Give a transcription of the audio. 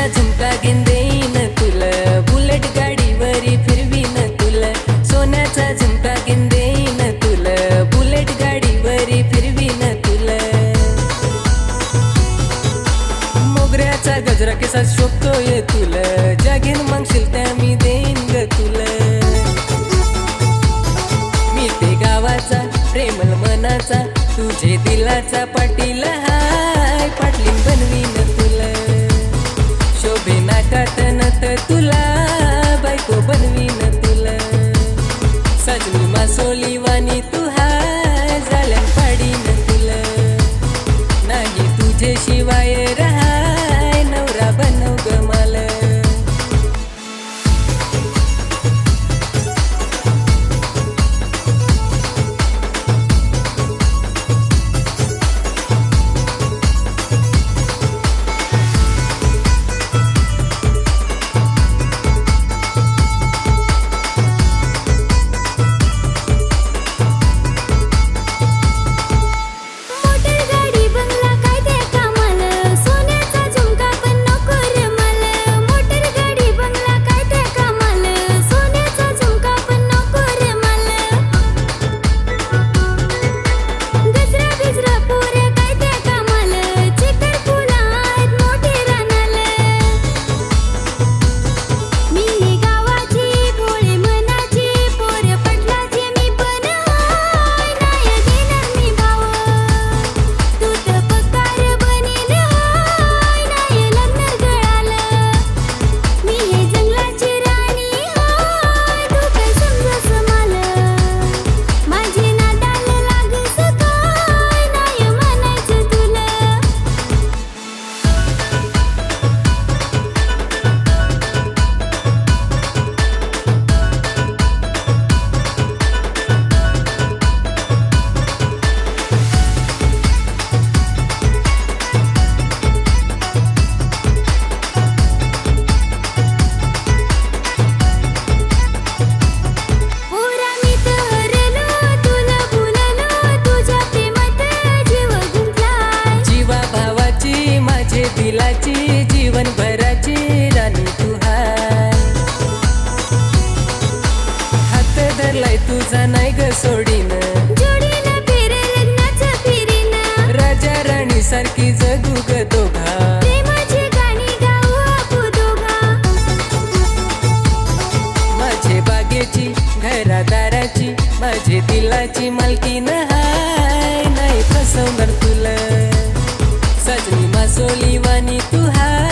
सोन्याचा झुमका घेऊन देईन तुला, बुलेट गाडीवरी फिरवीन तुला. सोन्याचा झुमका घेऊन देईन तुला, बुलेट गाडीवरी फिरवीन तुला. मोगऱ्याचा गजरा केसात शोभतोय तुला, जागीन मागशील त्या मी देईन ग तुला. मी ते गावाचा प्रेमल मनाचा, तुझे दिलाचा पाटील हाय. पाटलीन बनवीन तुला, शोभे नाकात नथ तुला, बायको बनवीन तुला. सजनी मासोली वाणी तू हाय, जाल्यान पाडीन तुला. नाही तुझे शिवाय रहाय, नवरा बनव ग मला. दिलाची जीवन भराची राणी तू हाय. हात धरलाय तुझा नाही ग सोडीन, जोडीन फिरे लग्नाचं फिरीन. राजा राणी सारखी जगू ग दोघा, प्रेमाची गाणी गाऊ आपू दोघा. माझे बागेची घरादाराची, माझे दिलाची मालकीन हाय. नाही फसवणार तुला, सजनी मासोली वाणी तू हाय.